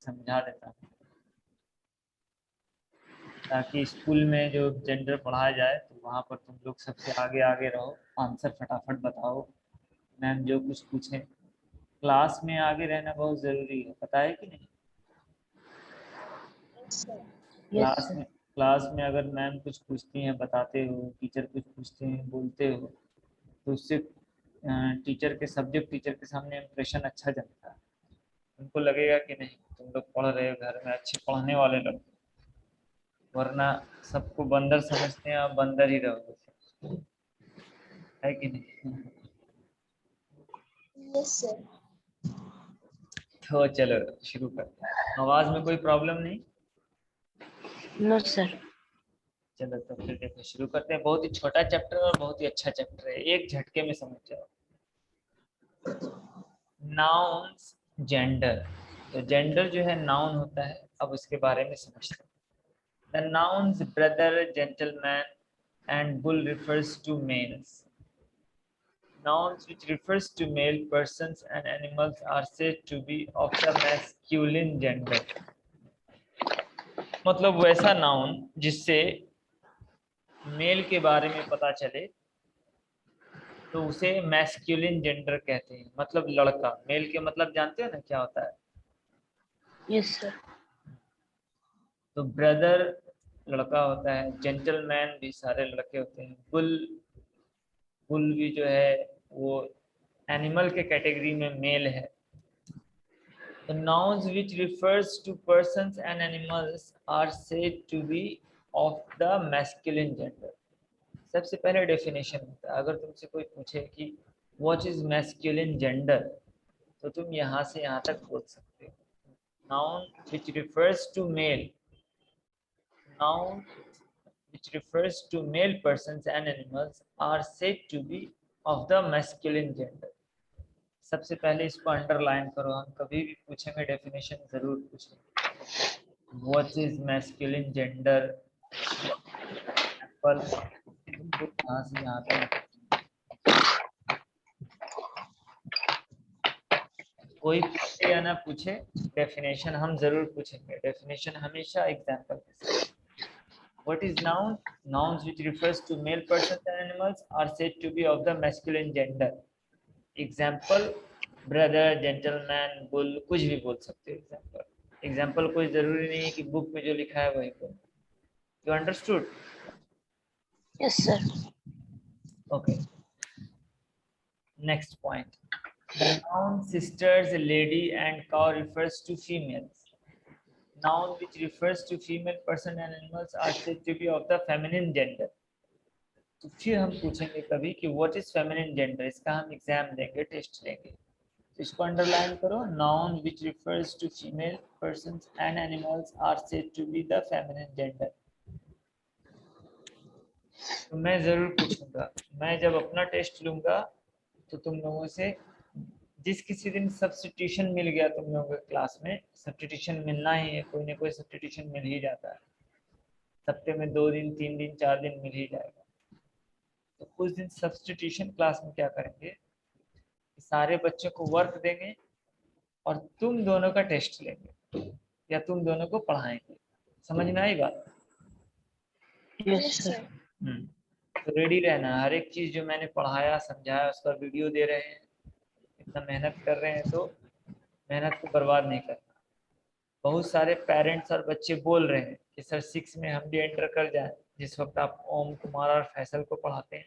समझा देता हूँ, ताकि स्कूल में जो जेंडर पढ़ाया जाए तो वहाँ पर तुम लोग सबसे आगे आगे रहो, आंसर फटाफट बताओ, मैम जो कुछ पूछें। क्लास में आगे रहना बहुत ज़रूरी है, पता है कि नहीं? Yes class sir. में क्लास में अगर मैम कुछ पूछती हैं बताते हो, टीचर कुछ पूछते हैं बोलते हो, तो उससे टीचर के सब्जेक्ट टीचर के सामने इम्प्रेशन अच्छा जमता है। उनको लगेगा कि नहीं तुम लोग पढ़ रहे हो, घर में अच्छे पढ़ने वाले लोग, वरना सबको बंदर समझते हैं, आप बंदर ही रहोगे, है कि नहीं? Yes sir. तो चलो शुरू करते हैं। आवाज में कोई प्रॉब्लम नहीं? No sir. चलो तो फिर देखो शुरू करते हैं। बहुत ही छोटा चैप्टर और बहुत ही अच्छा चैप्टर है, एक झटके में समझ जाओ। Nouns, gender. तो जेंडर जो है नाउन होता है, अब उसके बारे में समझते हैं। The nouns brother, gentleman and bull refers to males. Nouns which refers to male persons and animals are said to be of the masculine gender. मतलब वैसा नाउन जिससे मेल के बारे में पता चले तो उसे मैस्कुलिन जेंडर कहते हैं, मतलब लड़का। मेल के मतलब जानते हो ना क्या होता है? Yes sir. तो ब्रदर लड़का होता है, जेंटलमैन भी सारे लड़के होते हैं, बुल, बुल भी जो है वो एनिमल के कैटेगरी में मेल है। The nouns which refers to persons and animals are said to be of the masculine gender. सबसे पहले डेफिनेशन होता है, अगर तुमसे कोई पूछे कि व्हाट इज मैस्कुलिन जेंडर, तो तुम यहाँ से यहाँ तक बोल सकते हो। Noun which refers to male, noun which refers to male persons and animals are said to be of the masculine gender. सबसे पहले इसको अंडरलाइन करो, हम कभी भी पूछेंगे डेफिनेशन जरूर पूछेंगे। What is masculine gender, Apple, तुमको यहाँ से यहाँ तक। कोई पूछे या ना पूछे, डेफिनेशन हम जरूर पूछेंगे। डेफिनेशन हमेशा एग्जाम्पल के साथ। What is noun? Nouns which refers to male persons and animals are said to be of the masculine gender. Example, brother, gentleman, bull, कुछ भी बोल सकते हो एग्जाम्पल। एग्जाम्पल कोई जरूरी नहीं है कि बुक में जो लिखा है वही बोलो। You understood? Yes sir. Okay. Next point. The noun sisters, lady, and cow refers to females. Noun which refers to female person and animals are said to be of the feminine gender. तो फिर हम पूछेंगे कभी कि what is feminine gender, इसका हम exam देंगे, test लेंगे। तो इसको अंडरलाइन करो, noun which refers to female persons and animals are said to be the feminine gender. तो मैं जरूर पूछूंगा, मैं जब अपना टेस्ट लूंगा तो तुम लोगों से, जिस किसी दिन सब्स्टिट्यूशन मिल गया तुम लोगों के क्लास में, सब्स्टिट्यूशन मिलना ही है, कोई ना कोई सब्स्टिट्यूशन मिल ही जाता है, हफ्ते में 2 दिन 3 दिन 4 दिन मिल ही जाएगा। तो उस दिन सब्स्टिट्यूशन क्लास में क्या करेंगे, सारे बच्चों को वर्क देंगे और तुम दोनों का टेस्ट लेंगे या तुम दोनों को पढ़ाएंगे। समझ में आई बात? Yes sir. तो रेडी रहना, हर एक चीज जो मैंने पढ़ाया समझाया उसका वीडियो दे रहे हैं, इतना मेहनत कर रहे हैं तो मेहनत को बर्बाद नहीं करना। बहुत सारे पेरेंट्स और बच्चे बोल रहे हैं कि सर 6 में हम भी एंटर कर जाएं, जिस वक्त आप ओम कुमार और फैसल को पढ़ाते हैं,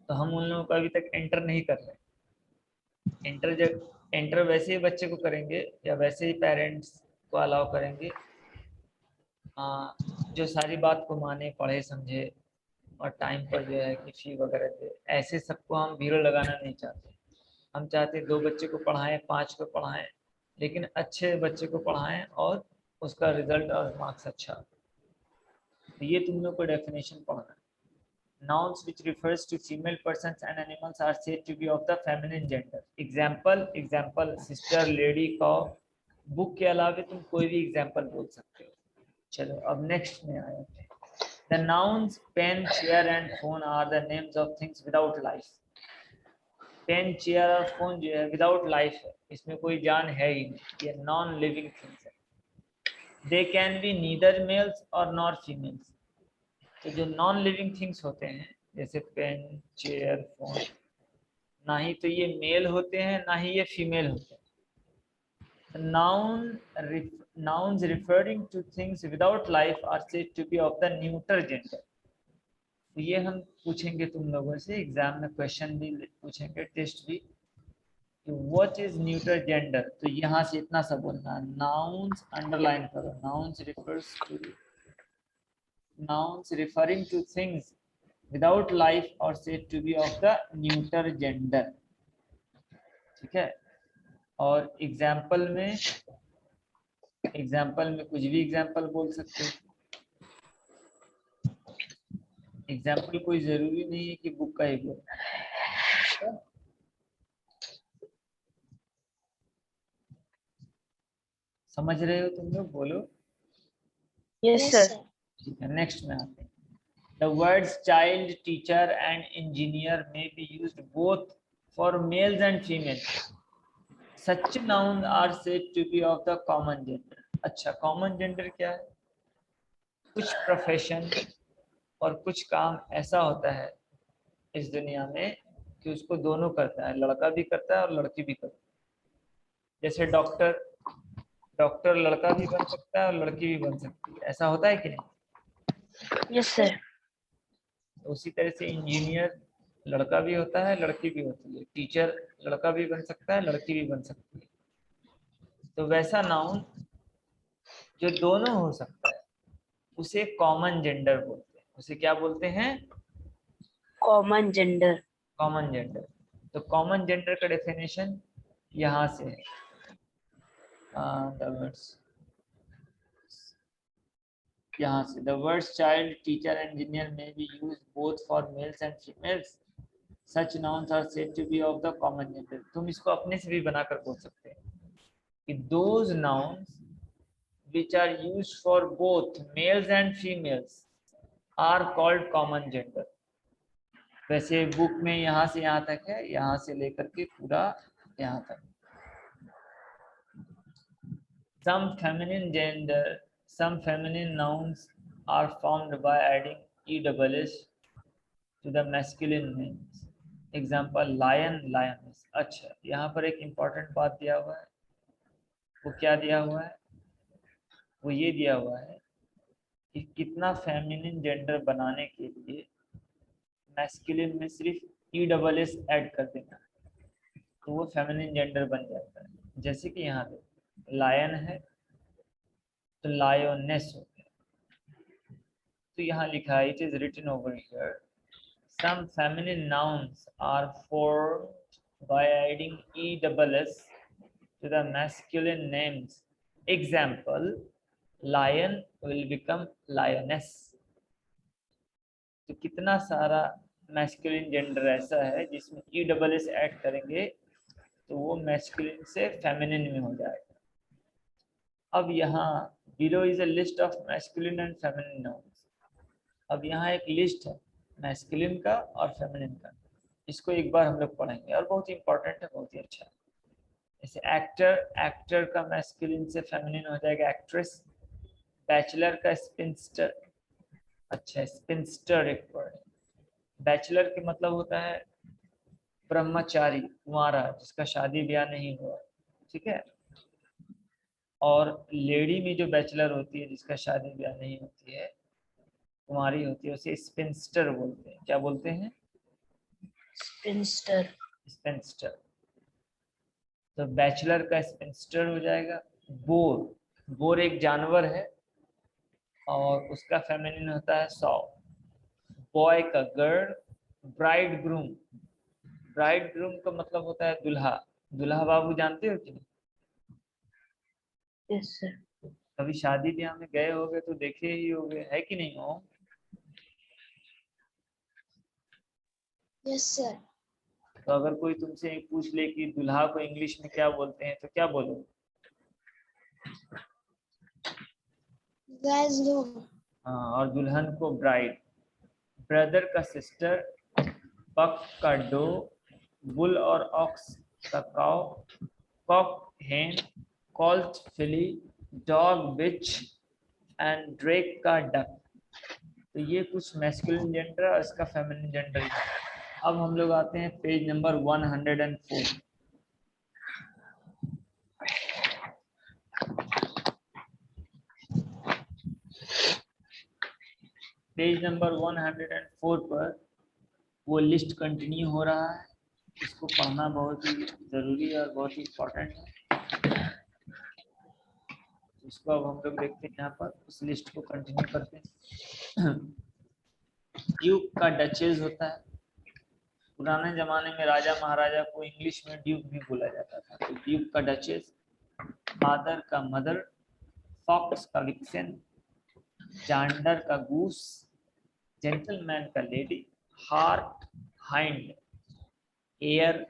तो हम उन लोगों को अभी तक एंटर नहीं कर रहे। एंटर जब एंटर वैसे ही बच्चे को करेंगे या वैसे ही पेरेंट्स को अलाउ करेंगे जो सारी बात को माने, पढ़े समझे और टाइम पर जो है कि फी वगैरह दे। ऐसे सबको हम भीड़ लगाना नहीं चाहते। हम चाहते 2 बच्चे को पढ़ाएं, 5 को पढ़ाएं, लेकिन अच्छे बच्चे को पढ़ाएं और उसका रिजल्ट और मार्क्स अच्छा। तो ये तुम लोग को डेफिनेशन पढ़ना है। Nouns which refers to female persons and animals are said to be of the feminine gender. Example, sister, lady, cow. Book के अलावा तुम कोई भी एग्जाम्पल बोल सकते हो। चलो अब नेक्स्ट में आए हैं। The nouns pen, chair and phone are the names of things without life. Pen, chair और फोन जो है विदाउट लाइफ है, इसमें कोई जान है ही नहीं, ये नॉन लिविंग थिंग्स है। They can be neither males और नॉर फीमेल्स। तो जो नॉन लिविंग थिंग्स होते हैं जैसे पेन, चेयर, फोन, ना ही तो ये मेल होते हैं ना ही ये फीमेल होते हैं। Nouns referring to things without life are said to be of the neuter gender। तो ये हम पूछेंगे तुम लोगों से, एग्जाम में क्वेश्चन भी पूछेंगे, टेस्ट भी, व्हाट इज न्यूटर जेंडर। तो यहाँ से इतना सा बोलना, नाउन्स अंडरलाइन करो, nouns referring to things without life और said to be of the neuter gender. ठीक है। और एग्जाम्पल में कुछ भी एग्जाम्पल बोल सकते हो। एग्जाम्पल कोई जरूरी नहीं है कि बुक का ही बोल। समझ रहे हो तुम लोग, बोलो। Yes sir. ठीक है, नेक्स्ट में आते हैं। The words child, teacher and engineer may be used both for males and females. Such nouns are said to be of the common gender। अच्छा, common gender क्या है? कुछ प्रोफेशन और कुछ काम ऐसा होता है इस दुनिया में कि उसको दोनों करता है, लड़का भी करता है और लड़की भी करती है। जैसे डॉक्टर लड़का भी बन सकता है और लड़की भी बन सकती है, ऐसा होता है कि नहीं? Yes sir. उसी तरह से इंजीनियर लड़का भी होता है, लड़की भी होती है। टीचर लड़का भी बन सकता है, लड़की भी बन सकती है। तो वैसा नाउन जो दोनों हो सकता है उसे कॉमन जेंडर बोलते हैं। उसे क्या बोलते हैं? Common gender. Common gender. तो कॉमन जेंडर का डेफिनेशन यहाँ से है। यहाँ से the words child, teacher, engineer may be used both for males and females। Such nouns are said to be of the common gender। तुम इसको अपने से भी बनाकर बोल सकते हैं कि those nouns which are used for both males and females are called common gender। वैसे बुक में यहाँ से यहाँ तक है, यहाँ से लेकर के पूरा यहाँ तक। Some feminine nouns are formed by adding ESS to the masculine names। Example lion, lioness। अच्छा, यहाँ पर एक इम्पॉर्टेंट बात दिया हुआ है। वो क्या दिया हुआ है? वो ये दिया हुआ है कि कितना फेमिनिन जेंडर बनाने के लिए मैस्कुलिन में सिर्फ ESS ऐड कर देना तो वो फेमिनिन जेंडर बन जाता है। जैसे कि यहाँ पे लायन है तो लायोनेस हो गया। तो यहाँ लिखा है, it is written over here, some feminine nouns are formed by adding ESS to the masculine names। Example, lion will become lioness। तो कितना सारा मैस्कुलिन जेंडर ऐसा है जिसमें ESS ऐड करेंगे तो वो मैस्कुलिन से फेमिनिन में हो जाएगा। अब यहाँ below is a list of masculine and feminine nouns। अब यहाँ एक लिस्ट है मैस्कुलिन का और फेमिनिन का, इसको एक बार हम लोग पढ़ेंगे और बहुत ही इंपॉर्टेंट है, बहुत ही अच्छा है। जैसे एक्टर का मैस्कुलिन से फेमिनिन हो जाएगा एक्ट्रेस। बैचलर का स्पिंस्टर। अच्छा, स्पिंस्टर एक वर्ड है। बैचलर के मतलब होता है ब्रह्मचारी, कुंवारा, जिसका शादी ब्याह नहीं हुआ। ठीक है। और लेडी में जो बैचलर होती है जिसका शादी ब्याह नहीं होती है, कुंवारी होती है, उसे स्पिंस्टर बोलते हैं। क्या बोलते हैं? स्पिंस्टर। स्पिंस्टर। तो बैचलर का स्पिंस्टर हो जाएगा। बोर एक जानवर है और उसका फेमिनिन होता है सौ। बॉय का गर्ल। ब्राइड ग्रूम का मतलब होता है दुल्हा। दुल्हा बाबू जानते हो कि नहीं? Yes sir. कभी शादी ब्याह में गए होगे तो देखे ही होगे, है कि नहीं हो? Yes sir. तो अगर कोई तुमसे पूछ ले कि दुल्हा को इंग्लिश में क्या बोलते हैं तो क्या बोलोगे? हाँ, और दुल्हन को ब्राइड। ब्रदर का सिस्टर, बक का डो, बुल और ऑक्स का काउ, कॉक हेन, कॉल्च फिली, डॉग बिच एंड ड्रेक का डक। तो ये कुछ मैस्कुलिन जेंडर और इसका फेमिनिन जेंडर है। अब हम लोग आते हैं पेज नंबर 104। पेज नंबर 104 पर वो लिस्ट कंटिन्यू हो रहा है, इसको पढ़ना बहुत ही जरूरी और बहुत ही इम्पोर्टेंट है। इसको अब हम लोग देखते हैं, यहाँ पर उस लिस्ट को कंटिन्यू करते हैं। ड्यूक का डचेज होता है। पुराने जमाने में राजा महाराजा को इंग्लिश में ड्यूक भी बोला जाता था, तो ड्यूक का डचेज, फादर का मदर, फॉक्स का विक्सेन, जांडर का गूस, जेंटलमैन का लेडी, हार्ट हाइंड, एयर,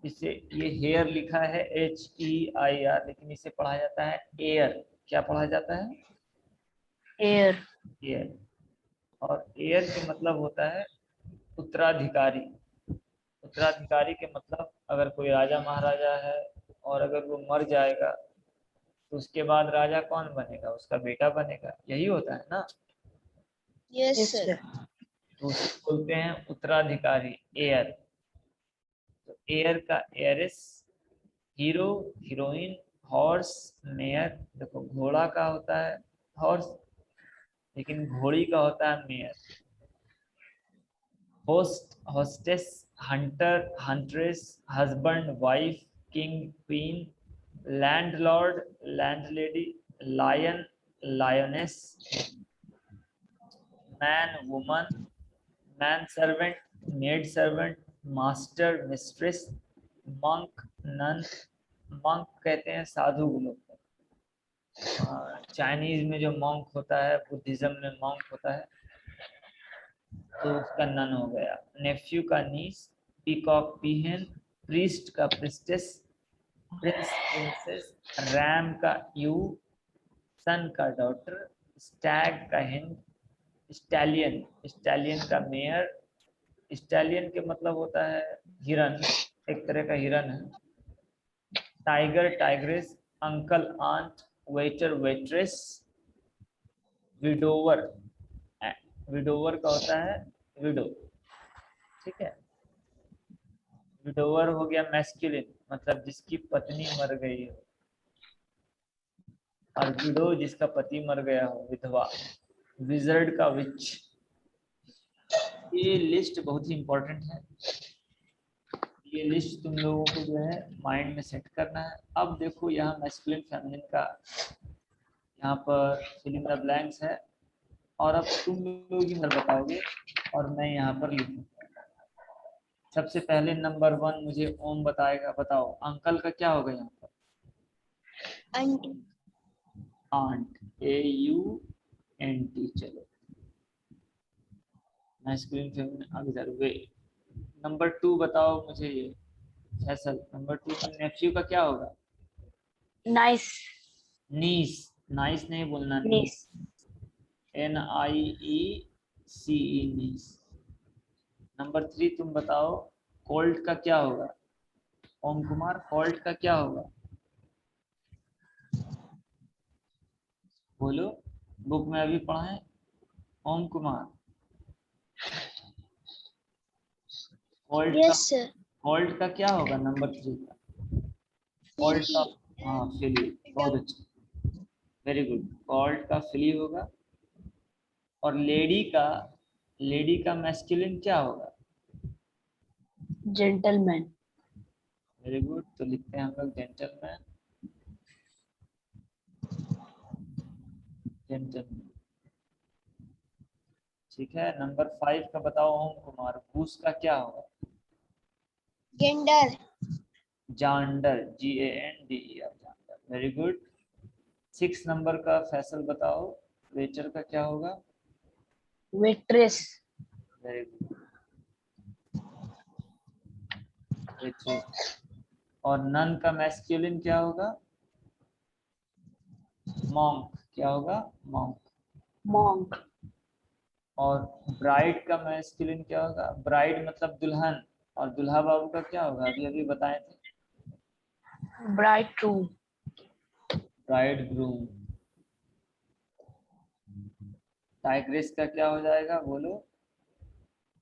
इसे ये हेयर लिखा है HEIR, लेकिन इसे पढ़ा जाता है एयर। क्या पढ़ा जाता है? एयर। एयर। और एयर के मतलब होता है उत्तराधिकारी। उत्तराधिकारी के मतलब अगर कोई राजा महाराजा है और अगर वो मर जाएगा तो उसके बाद राजा कौन बनेगा? उसका बेटा बनेगा, यही होता है ना। Yes, yes sir. सर। तो उसे बोलते हैं उत्तराधिकारी, एयर। तो एयर का एयरिस, हीरो, हीरोइन, हॉर्स, मेयर। देखो घोड़ा का होता है हॉर्स, लेकिन घोड़ी का होता है mare. Host, hostess, hunter, huntress, husband, wife, king, queen, landlord, landlady, lion, lioness, man, woman, man servant, maid servant, master, mistress, monk, nun. Monk कहते हैं साधु को लोग। चाइनीज में जो मंक होता है, बुद्धिज्म में मंक होता है, तो उसका नन हो गया। नेफ्यू का नीस, पीकॉक पीहन, प्रीस्ट का प्रिस्टेस, प्रिंस प्रिंसेस, रैम का यू, सन का डॉटर, स्टैग का हिंड, स्टैलियन, स्टैलियन का मेयर। स्टैलियन के मतलब होता है हिरन, एक तरह का हिरन है। Tiger, tigress, uncle, aunt, waiter, waitress, widower. Widower का होता है विडो, ठीक है। विडोवर हो गया मैस्कुलिन, मतलब जिसकी पत्नी मर गई हो, और विडो जिसका पति मर गया हो, विधवा। विजर्ड का विच। ये लिस्ट बहुत ही इंपॉर्टेंट है, ये लिस्ट तुम लोगों को जो है माइंड में सेट करना है। अब देखो यहाँ मैस्कुलिन फेमिनिन का यहाँ पर फिल इन द ब्लैंक्स है, और अब तुम लोग इधर बताओगे और मैं यहाँ पर लिखूंगा। सबसे पहले नंबर 1 मुझे ओम बताएगा। बताओ अंकल का क्या होगा यहाँ पर? Auntie. Aunt, AUNT। चलो मैस्कुलिन फेमिनिन अगर वे। नंबर 2 बताओ मुझे ये फैसल। नंबर 2 में नेफ्यू का क्या होगा? नाइस। नीस। नाइस नहीं बोलना, नीस। नीस, NIECE, नीस। नंबर 3 तुम बताओ कोल्ट का क्या होगा? ओम कुमार, कोल्ट का क्या होगा? बोलो, बुक में अभी पढ़ाएं। ओम कुमार, कोल्ट का, Yes, sir. कोल्ट का क्या होगा नंबर 3 का? कोल्ट का, Philly. हाँ फिली, बहुत अच्छा, वेरी गुड। कोल्ट का फिली होगा। और लेडी का मैस्कुलिन क्या होगा? जेंटलमैन। वेरी गुड, तो लिखते हैं हम लोग जेंटलमैन। जेंटलमैन, ठीक है। नंबर 5 का बताओ ओम कुमार, गूस का क्या होगा? Gender. जांडर, GANDER, जांडर, very good. 6 number का फैसल बताओ, वेटर का क्या होगा? वेट्रेस। Very good, waitress. और नन का मैस्कुलिन क्या होगा? मॉन्क, क्या होगा? मॉन्क। मॉन्क। और ब्राइड का मैस्कुलिन क्या होगा? ब्राइड मतलब दुल्हन, और दुल्हा बाबू का क्या होगा? अभी अभी बताए थे, bridegroom, ब्राइड ग्रूम। टाइग्रेस का क्या हो जाएगा, बोलो?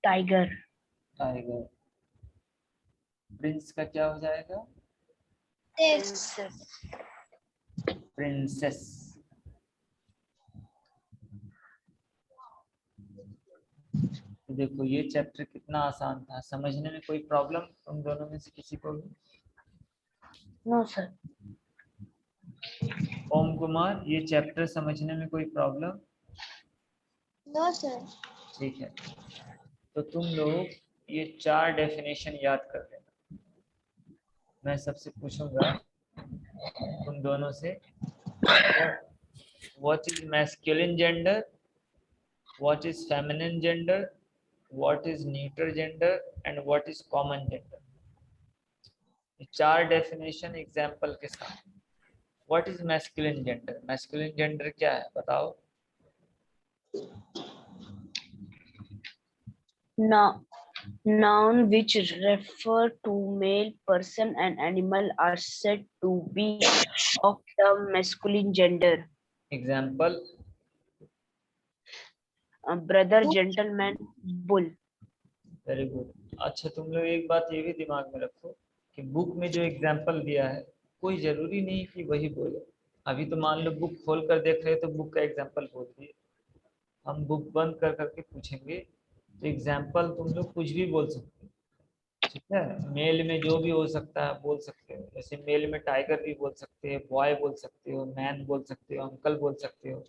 tiger, tiger. प्रिंस का क्या हो जाएगा? This. प्रिंसेस। तो देखो ये चैप्टर कितना आसान था, समझने में कोई प्रॉब्लम तुम दोनों में से किसी को भी? no sir, ओम कुमार, ये चैप्टर समझने में कोई प्रॉब्लम? No, sir. ठीक है, तो तुम लोग ये 4 डेफिनेशन याद कर लेना। मैं सबसे पूछूंगा तुम दोनों से, what is masculine gender, what is feminine gender, what is neuter gender and what is common gender। ये 4 डेफिनेशन एग्जाम्पल के साथ। What is masculine gender? Masculine gender क्या है बताओ? noun which refer to male person and animal are said to be of the masculine gender. Example? Brother, gentleman, bull. Very good. अच्छा तुम लोग एक बात ये भी दिमाग में रखो कि बुक में जो एग्जाम्पल दिया है कोई जरूरी नहीं कि वही बोले। अभी तो मान लो बुक खोल कर देख रहे तो बुक का एग्जाम्पल बोल दिए, हम बुक बंद कर करके पूछेंगे तो एग्जाम्पल तुम लोग कुछ भी बोल सकते हो। ठीक है, मेल में जो भी हो सकता है बोल सकते हो, जैसे मेल में टाइगर भी बोल सकते हो, बॉय बोल सकते हो, मैन बोल सकते हो, अंकल बोल सकते हो,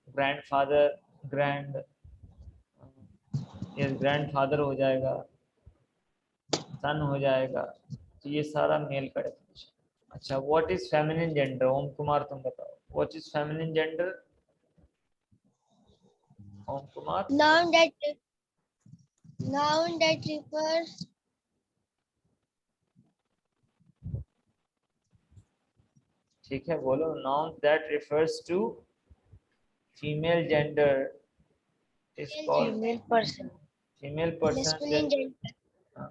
ग्रैंडफादर, ग्रैंड, ये ग्रैंडफादर हो जाएगा, सन हो जाएगा। तो ये सारा मेल का डेफिनेशन। अच्छा what is feminine gender? Om Kumar तुम बताओ, what is feminine gender? Om Kumar. Noun that refers ठीक है बोलो, noun that refers to female gender is called Female person. Female person masculine gender. gender.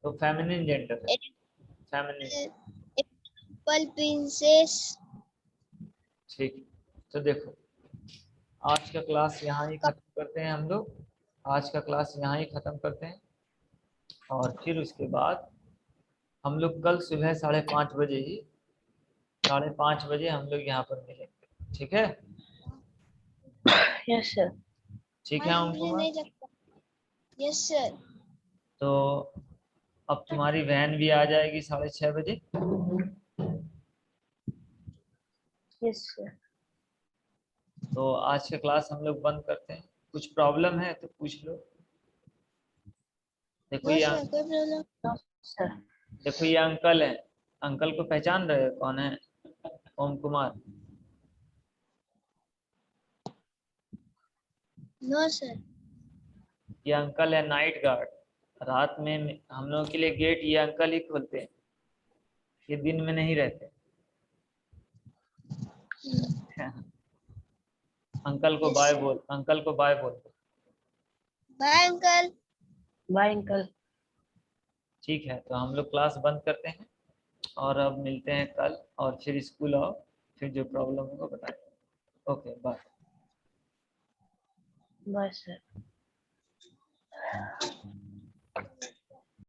तो फेमिनिन जेंडर है, फेमिनिन। Example princess. ठीक है, तो देखो आज का क्लास यहाँ ही खत्म करते हैं हम लोग, आज का क्लास यहाँ ही खत्म करते हैं और फिर उसके बाद हम लोग कल सुबह 5:30 बजे ही 5:30 बजे हम लोग यहाँ पर मिलेंगे। ठीक है? Yes sir. ठीक है ओम मुझे कुमार। नहीं लगता। Yes, sir. तो अब तुम्हारी वैन भी आ जाएगी 6:30 बजे। Yes sir. तो आज का क्लास हम लोग बंद करते हैं। कुछ प्रॉब्लम है तो पूछ लो। देखो No, ये sir. कोई प्रॉब्लम। No sir. देखो ये अंकल है, अंकल को पहचान रहे हो कौन है? ओम कुमार। No, sir. ये अंकल है नाइट गार्ड, रात में हम लोगों के लिए गेट ये अंकल ही खोलते हैं, ये दिन में नहीं रहते। अंकल को Yes, बाय sir. बोल, अंकल को बाय बोल। Bye, uncle. Bye uncle. ठीक है, तो हम लोग क्लास बंद करते हैं और अब मिलते हैं कल और फिर स्कूल आओ, फिर जो प्रॉब्लम होगा बताएंगे। Okay bye. Bye sir.